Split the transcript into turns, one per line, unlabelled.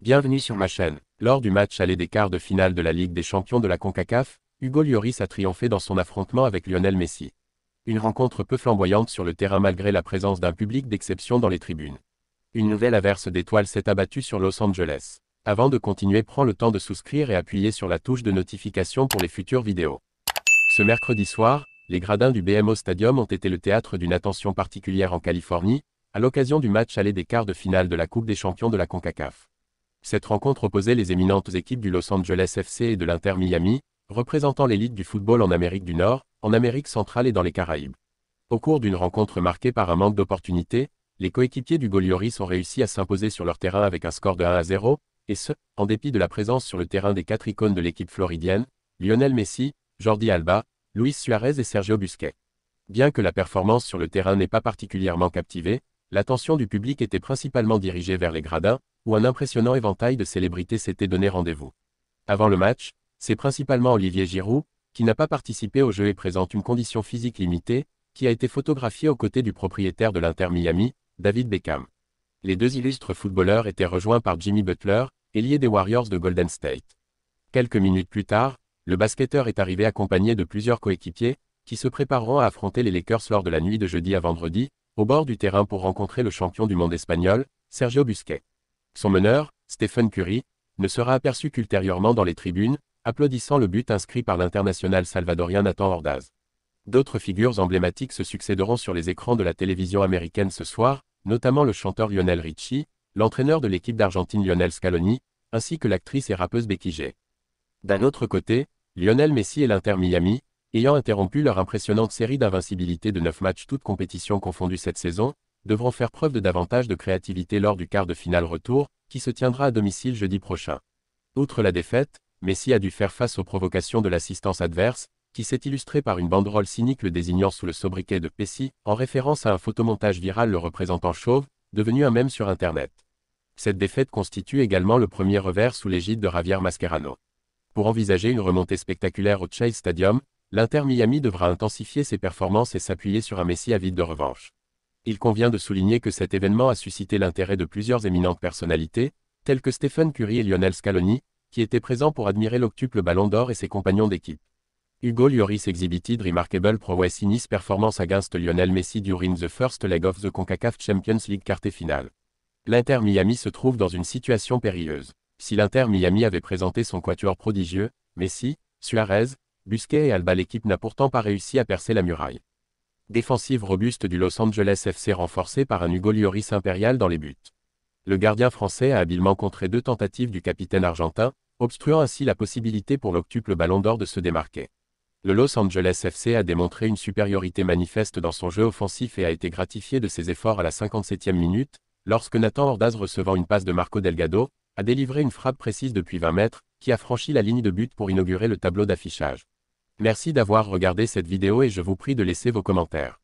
Bienvenue sur ma chaîne. Lors du match aller des quarts de finale de la Ligue des champions de la CONCACAF, Hugo Lloris a triomphé dans son affrontement avec Lionel Messi. Une rencontre peu flamboyante sur le terrain malgré la présence d'un public d'exception dans les tribunes. Une nouvelle averse d'étoiles s'est abattue sur Los Angeles. Avant de continuer, prends le temps de souscrire et appuyer sur la touche de notification pour les futures vidéos. Ce mercredi soir, les gradins du BMO Stadium ont été le théâtre d'une attention particulière en Californie, à l'occasion du match aller des quarts de finale de la Coupe des champions de la CONCACAF. Cette rencontre opposait les éminentes équipes du Los Angeles FC et de l'Inter Miami, représentant l'élite du football en Amérique du Nord, en Amérique centrale et dans les Caraïbes. Au cours d'une rencontre marquée par un manque d'opportunités, les coéquipiers d'Hugo Lloris ont réussi à s'imposer sur leur terrain avec un score de 1-0, et ce, en dépit de la présence sur le terrain des 4 icônes de l'équipe floridienne, Lionel Messi, Jordi Alba, Luis Suarez et Sergio Busquets. Bien que la performance sur le terrain n'ait pas particulièrement captivé, l'attention du public était principalement dirigée vers les gradins, où un impressionnant éventail de célébrités s'était donné rendez-vous. Avant le match, c'est principalement Olivier Giroud, qui n'a pas participé au jeu et présente une condition physique limitée, qui a été photographié aux côtés du propriétaire de l'Inter Miami, David Beckham. Les deux illustres footballeurs étaient rejoints par Jimmy Butler, ailier des Warriors de Golden State. Quelques minutes plus tard, le basketteur est arrivé accompagné de plusieurs coéquipiers, qui se prépareront à affronter les Lakers lors de la nuit de jeudi à vendredi, au bord du terrain pour rencontrer le champion du monde espagnol, Sergio Busquets. Son meneur, Stephen Curry, ne sera aperçu qu'ultérieurement dans les tribunes, applaudissant le but inscrit par l'international salvadorien Nathan Ordaz. D'autres figures emblématiques se succéderont sur les écrans de la télévision américaine ce soir, notamment le chanteur Lionel Richie, l'entraîneur de l'équipe d'Argentine Lionel Scaloni, ainsi que l'actrice et rappeuse Becky G. D'un autre côté, Lionel Messi et l'Inter Miami, ayant interrompu leur impressionnante série d'invincibilité de 9 matchs toutes compétitions confondues cette saison, devront faire preuve de davantage de créativité lors du quart de finale retour, qui se tiendra à domicile jeudi prochain. Outre la défaite, Messi a dû faire face aux provocations de l'assistance adverse, qui s'est illustrée par une banderole cynique le désignant sous le sobriquet de Pessi, en référence à un photomontage viral le représentant chauve, devenu un mème sur Internet. Cette défaite constitue également le premier revers sous l'égide de Javier Mascherano. Pour envisager une remontée spectaculaire au Chase Stadium, l'Inter Miami devra intensifier ses performances et s'appuyer sur un Messi avide de revanche. Il convient de souligner que cet événement a suscité l'intérêt de plusieurs éminentes personnalités, telles que Stephen Curry et Lionel Scaloni, qui étaient présents pour admirer l'octuple Ballon d'Or et ses compagnons d'équipe. Hugo Lloris exhibited remarkable prowess in his performance against Lionel Messi during the first leg of the CONCACAF Champions League quarter-finale. L'Inter Miami se trouve dans une situation périlleuse. Si l'Inter Miami avait présenté son quatuor prodigieux, Messi, Suarez, Busquets et Alba, l'équipe n'a pourtant pas réussi à percer la muraille. Défensive robuste du Los Angeles FC renforcée par un Hugo Lloris impérial dans les buts. Le gardien français a habilement contré 2 tentatives du capitaine argentin, obstruant ainsi la possibilité pour l'octuple Ballon d'Or de se démarquer. Le Los Angeles FC a démontré une supériorité manifeste dans son jeu offensif et a été gratifié de ses efforts à la 57e minute, lorsque Nathan Ordaz, recevant une passe de Marco Delgado, a délivré une frappe précise depuis 20 mètres, qui a franchi la ligne de but pour inaugurer le tableau d'affichage. Merci d'avoir regardé cette vidéo et je vous prie de laisser vos commentaires.